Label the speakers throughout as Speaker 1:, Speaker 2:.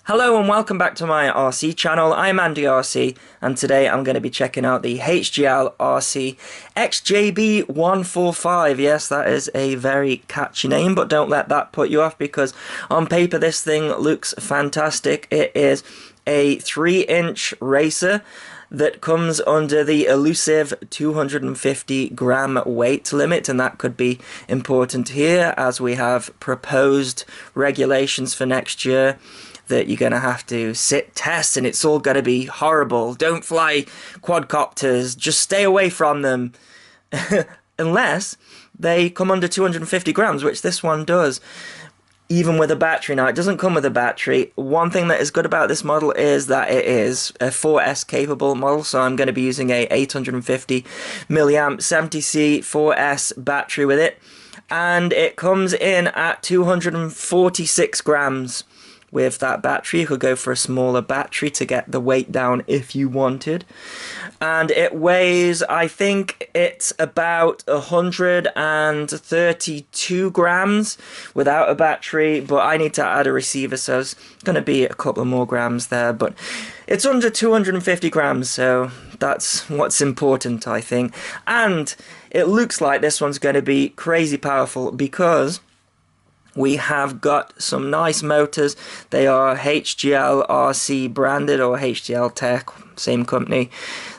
Speaker 1: Hello and welcome back to my RC channel. I'm Andy RC and today I'm going to be checking out the HGL RC XJB-145. Yes, that is a very catchy name, but don't let that put you off because on paper this thing looks fantastic. It is a 3-inch racer that comes under the elusive 250 gram weight limit, and that could be important here as we have proposed regulations for next year that you're going to have to sit tests and it's all going to be horrible. Don't fly quadcopters, just stay away from them unless they come under 250 grams, which this one does, even with a battery. Now, it doesn't come with a battery. One thing that is good about this model is that it is a 4S capable model, so I'm going to be using a 850 milliamp 70C 4S battery with it, and it comes in at 246 grams. With that battery, you could go for a smaller battery to get the weight down if you wanted. And it weighs, I think it's about 132 grams without a battery, but I need to add a receiver, so it's going to be a couple of more grams there, but it's under 250 grams, so that's what's important, I think. And it looks like this one's going to be crazy powerful because we have got some nice motors. They are HGL RC branded, or HGL Tech, same company.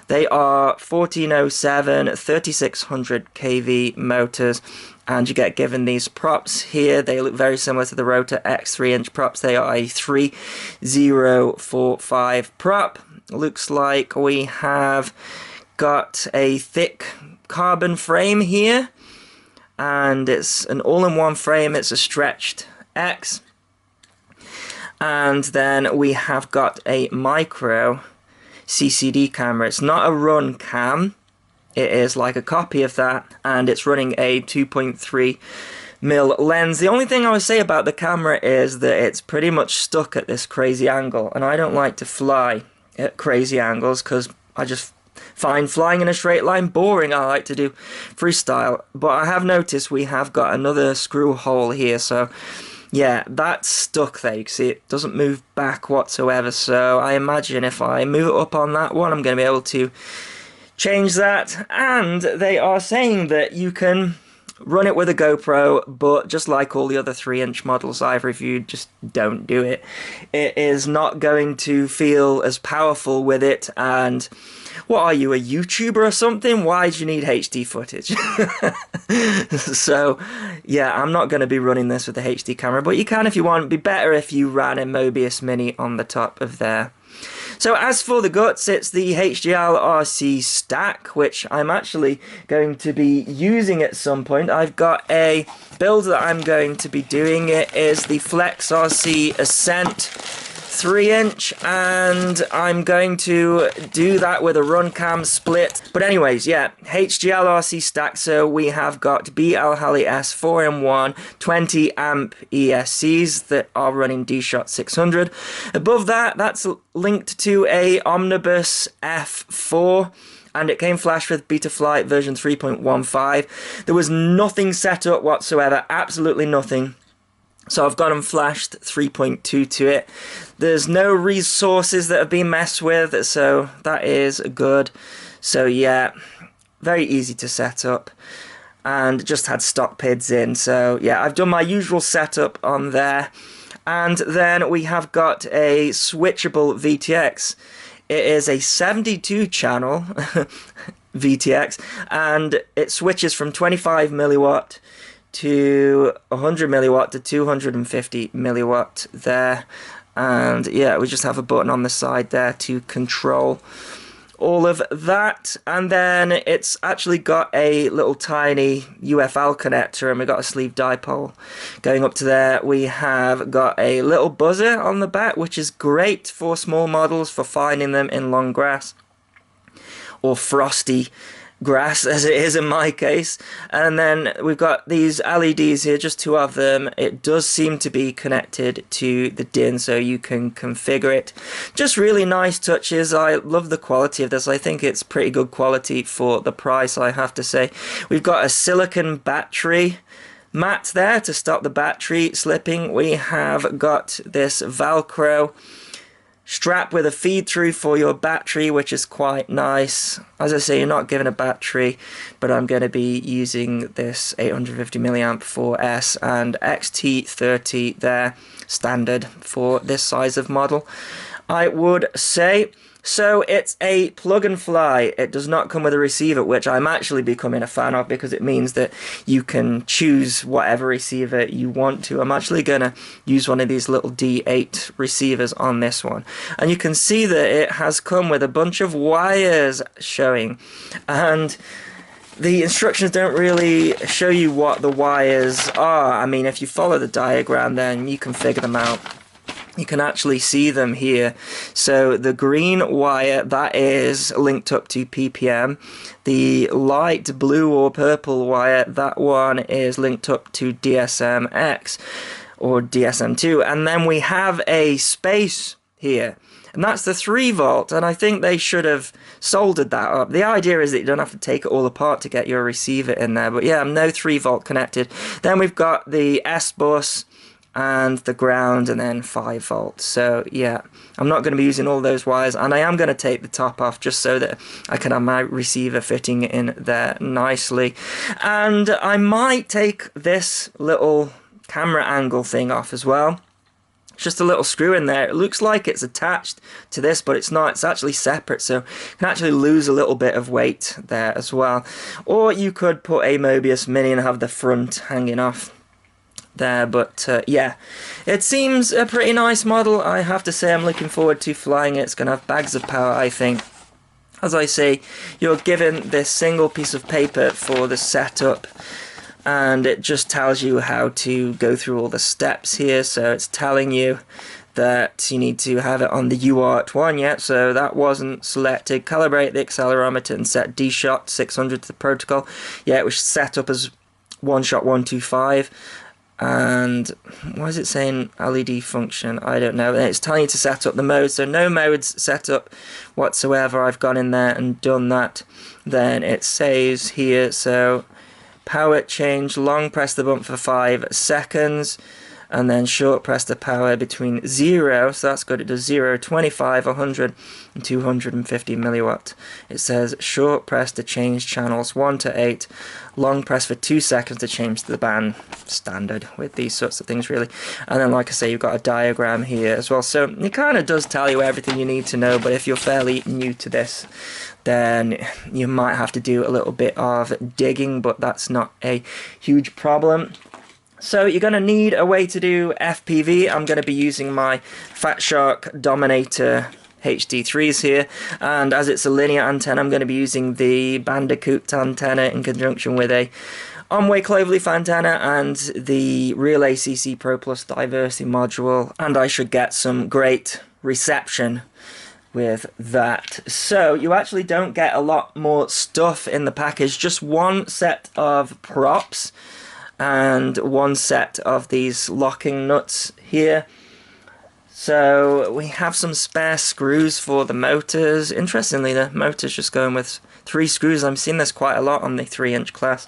Speaker 1: They are 1407 3600 kV motors, and you get given these props here. They look very similar to the Rotor X 3-inch props. They are a 3045 prop. Looks like we have got a thick carbon frame here, and it's an all-in-one frame. It's a stretched X, and then we have got a micro CCD camera. It's not a run cam, it is like a copy of that, and it's running a 2.3mm lens. The only thing I would say about the camera is that it's pretty much stuck at this crazy angle, and I don't like to fly at crazy angles because I just find flying in a straight line boring. I like to do freestyle, but I have noticed we have got another screw hole here, so yeah, that's stuck there. You can see it doesn't move back whatsoever, so I imagine if I move it up on that one, I'm going to be able to change that. And they are saying that you can run it with a GoPro, but just like all the other 3-inch models I've reviewed, just don't do it. It is not going to feel as powerful with it, and what are you, a YouTuber or something? Why do you need HD footage? So, yeah, I'm not going to be running this with the HD camera, but you can if you want. It'd be better if you ran a Mobius Mini on the top of there. So as for the guts, it's the HGL RC stack, which I'm actually going to be using at some point. I've got a build that I'm going to be doing. It is the Flex RC Ascent 3-inch, and I'm going to do that with a run cam split. But anyways, yeah, HGL RC stack. So we have got BL Halley S 4-in-1 20 amp ESCs that are running D-Shot 600. Above that, that's linked to a Omnibus F4, and it came flashed with Betaflight version 3.15. There was nothing set up whatsoever, absolutely nothing. So I've got them flashed 3.2 to it. There's no resources that have been messed with, so that is good. So yeah, very easy to set up, and just had stock PIDs in. So yeah, I've done my usual setup on there. And then we have got a switchable VTX. It is a 72 channel VTX, and it switches from 25 milliwatt to 100 milliwatt to 250 milliwatt there. And yeah, we just have a button on the side there to control all of that. And then it's actually got a little tiny UFL connector, and we got a sleeve dipole going up to there. We have got a little buzzer on the back, which is great for small models for finding them in long grass or frosty grass, as it is in my case. And then we've got these LEDs here, just 2 of them. It does seem to be connected to the DIN, so you can configure it. Just really nice touches. I love the quality of this. I think it's pretty good quality for the price, I have to say. We've got a silicon battery mat there to stop the battery slipping. We have got this Velcro strap with a feed through for your battery, which is quite nice. As I say, you're not given a battery, but I'm going to be using this 850 milliamp 4S and XT30 there, standard for this size of model, I would say. So it's a plug and fly. It does not come with a receiver, which I'm actually becoming a fan of because it means that you can choose whatever receiver you want to. I'm actually going to use one of these little D8 receivers on this one. And you can see that it has come with a bunch of wires showing. And the instructions don't really show you what the wires are. I mean, if you follow the diagram, then you can figure them out. You can actually see them here. So the green wire, that is linked up to ppm. The light blue or purple wire, that one is linked up to DSM-X or DSM-2. And then we have a space here, and that's the 3 volt, and I think they should have soldered that up. The idea is that you don't have to take it all apart to get your receiver in there, but yeah, no 3 volt connected. Then we've got the S-bus and the ground, and then 5 volts. So yeah, I'm not going to be using all those wires, and I am going to take the top off just so that I can have my receiver fitting in there nicely. And I might take this little camera angle thing off as well. It's just a little screw in there. It looks like it's attached to this, but it's not. It's actually separate, so you can actually lose a little bit of weight there as well. Or you could put a Mobius Mini and have the front hanging off there, but yeah, it seems a pretty nice model. I have to say I'm looking forward to flying it. It's going to have bags of power, I think. As I say, you're given this single piece of paper for the setup, and it just tells you how to go through all the steps here. So it's telling you that you need to have it on the UART one yet, so that wasn't selected. Calibrate the accelerometer and set D-Shot 600 to the protocol. Yeah, it was set up as 1-shot 125. And why is it saying LED function? I don't know. It's telling you to set up the mode, so no modes set up whatsoever. I've gone in there and done that. Then it says here, so power change, long press the bump for 5 seconds, and then short press the power between 0, so that's good, it does 0, 25, 100 and 250 milliwatt. It says short press to change channels 1 to 8, long press for 2 seconds to change the band. Standard with these sorts of things really. And then like I say, you've got a diagram here as well, so it kind of does tell you everything you need to know, but if you're fairly new to this, then you might have to do a little bit of digging, but that's not a huge problem. So you're going to need a way to do FPV. I'm going to be using my Fat Shark Dominator HD3s here, and as it's a linear antenna, I'm going to be using the Bandicoot antenna in conjunction with a Omway Cloverleaf antenna and the Real ACC Pro Plus diversity module, and I should get some great reception with that. So you actually don't get a lot more stuff in the package, just one set of props and one set of these locking nuts here. So we have some spare screws for the motors. Interestingly, the motor's just going with 3 screws. I'm seeing this quite a lot on the 3-inch class.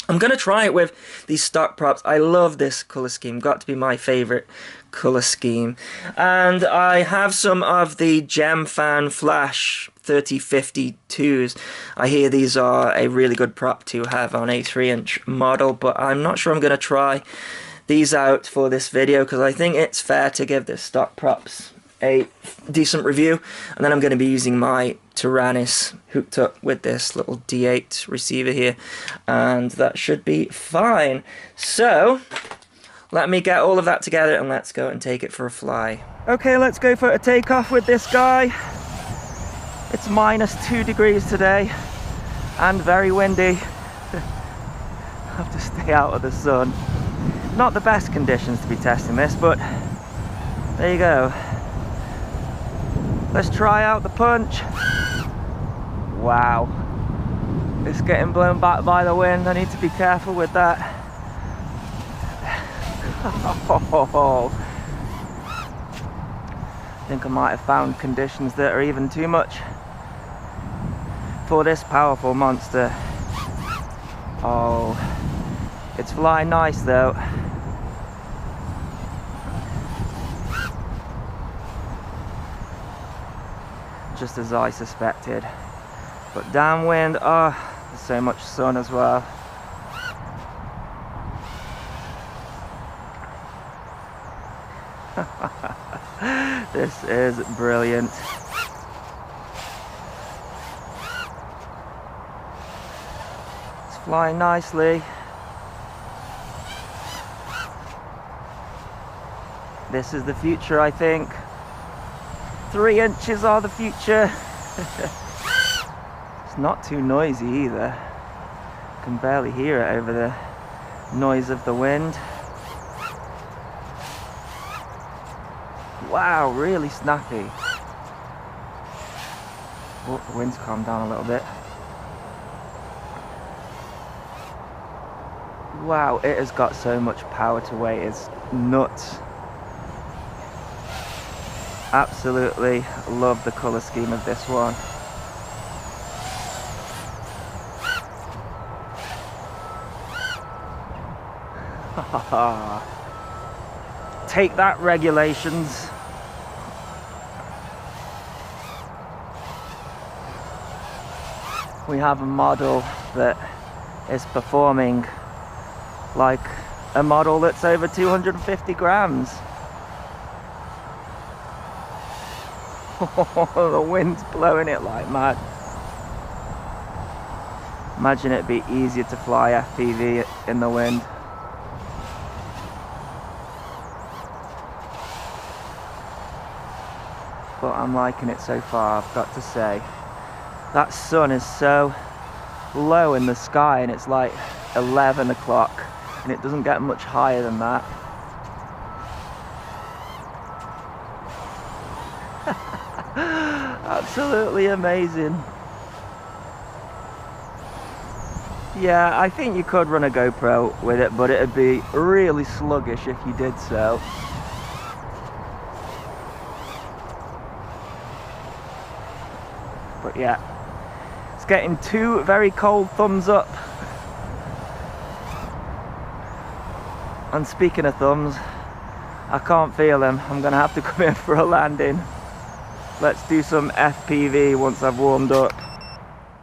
Speaker 1: I'm going to try it with these stock props. I love this colour scheme. Got to be my favourite colour scheme. And I have some of the Gemfan Flash 3052s. I hear these are a really good prop to have on a 3-inch model, but I'm not sure I'm going to try these out for this video because I think it's fair to give the stock props a decent review. And then I'm going to be using my Taranis hooked up with this little D8 receiver here, and that should be fine. So let me get all of that together and let's go and take it for a fly. Okay, let's go for a takeoff with this guy. It's -2 degrees today and very windy. I have to stay out of the sun. Not the best conditions to be testing this, but there you go. Let's try out the punch. Wow. It's getting blown back by the wind. I need to be careful with that. Oh. I think I might have found conditions that are even too much for this powerful monster. Oh, It's flying nice though. Just as I suspected. But downwind, oh, there's so much sun as well. This is brilliant. It's flying nicely. This is the future, I think. 3 inches are the future. It's not too noisy either. I can barely hear it over the noise of the wind. Wow, really snappy. Oh, the wind's calmed down a little bit. Wow, it has got so much power to weight, it's nuts. Absolutely love the colour scheme of this one. Take that, regulations. We have a model that is performing like a model that's over 250 grams. The wind's blowing it like mad. Imagine it'd be easier to fly FPV in the wind. But I'm liking it so far, I've got to say. That sun is so low in the sky and it's like 11 o'clock and it doesn't get much higher than that. Absolutely amazing. Yeah, I think you could run a GoPro with it, but it'd be really sluggish if you did so. But yeah, it's getting 2 very cold thumbs up. And speaking of thumbs, I can't feel them. I'm gonna have to come in for a landing. Let's do some FPV once I've warmed up.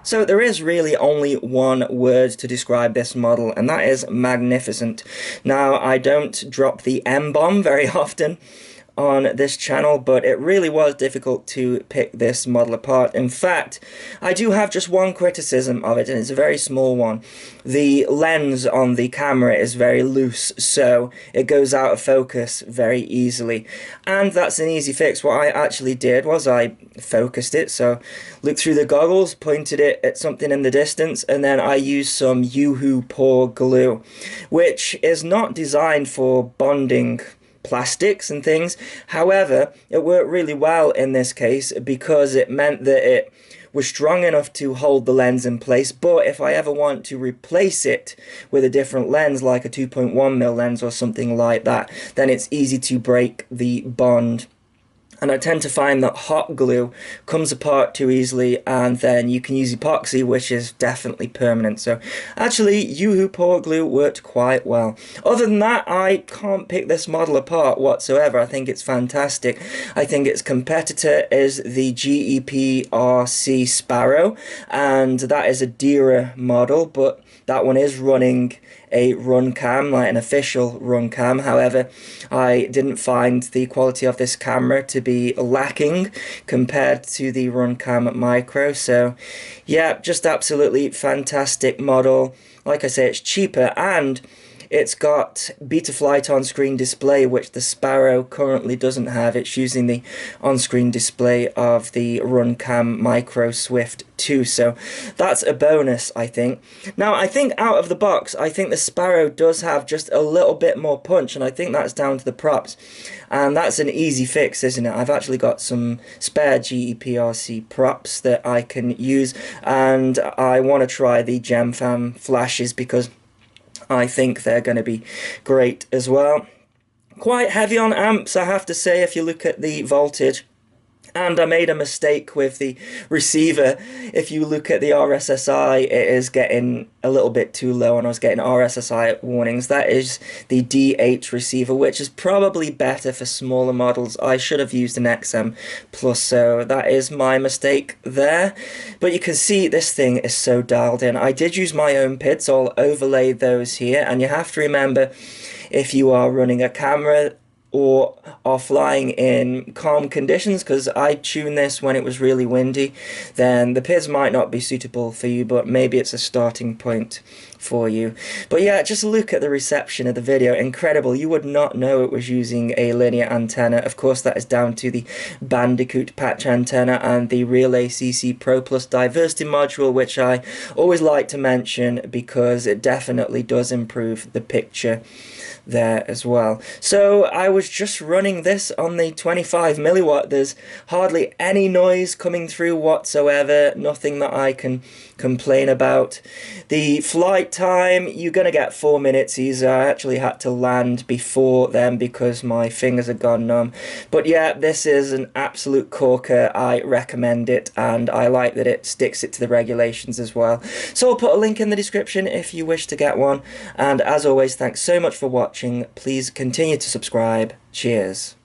Speaker 1: So there is really only one word to describe this model, and that is magnificent. Now, I don't drop the M-bomb very often on this channel, but it really was difficult to pick this model apart. In fact, I do have just one criticism of it, and it's a very small one. The lens on the camera is very loose, so it goes out of focus very easily, and that's an easy fix. What I actually did was I focused it, so looked through the goggles, pointed it at something in the distance, and then I used some Ultralight glue, which is not designed for bonding plastics and things. However, it worked really well in this case because it meant that it was strong enough to hold the lens in place, but if I ever want to replace it with a different lens like a 2.1mm lens or something like that, then it's easy to break the bond. And I tend to find that hot glue comes apart too easily, and then you can use epoxy, which is definitely permanent. So actually, Ultralight glue worked quite well. Other than that, I can't pick this model apart whatsoever. I think it's fantastic. I think its competitor is the GEP-RC Sparrow, and that is a dearer model, but that one is running a run cam, like an official run cam. However, I didn't find the quality of this camera to be lacking compared to the run cam micro. So yeah, just absolutely fantastic model. Like I say, it's cheaper and it's got Betaflight on-screen display, which the Sparrow currently doesn't have. It's using the on-screen display of the Runcam Micro Swift 2, so that's a bonus, I think. Now, I think out of the box, I think the Sparrow does have just a little bit more punch, and I think that's down to the props. And that's an easy fix, isn't it? I've actually got some spare GEP-RC props that I can use, and I want to try the GemFam flashes because I think they're going to be great as well. Quite heavy on amps, I have to say, if you look at the voltage. And I made a mistake with the receiver. If you look at the RSSI, it is getting a little bit too low, and I was getting RSSI warnings. That is the DH receiver, which is probably better for smaller models. I should have used an XM Plus, so that is my mistake there. But you can see this thing is so dialed in. I did use my own PID, so I'll overlay those here. And you have to remember, if you are running a camera or are flying in calm conditions, because I tuned this when it was really windy, then the PIDs might not be suitable for you, but maybe it's a starting point for you. But yeah, just look at the reception of the video. Incredible. You would not know it was using a linear antenna. Of course, that is down to the Bandicoot patch antenna and the Real ACC Pro Plus diversity module, which I always like to mention because it definitely does improve the picture there as well. So I was just running this on the 25 milliwatt. There's hardly any noise coming through whatsoever, nothing that I can complain about. The flight time, you're gonna get 4 minutes easier. I actually had to land before then because my fingers had gone numb. But yeah, this is an absolute corker. I recommend it, and I like that it sticks it to the regulations as well. So I'll put a link in the description if you wish to get one, and as always, thanks so much for watching. Please continue to subscribe. Cheers.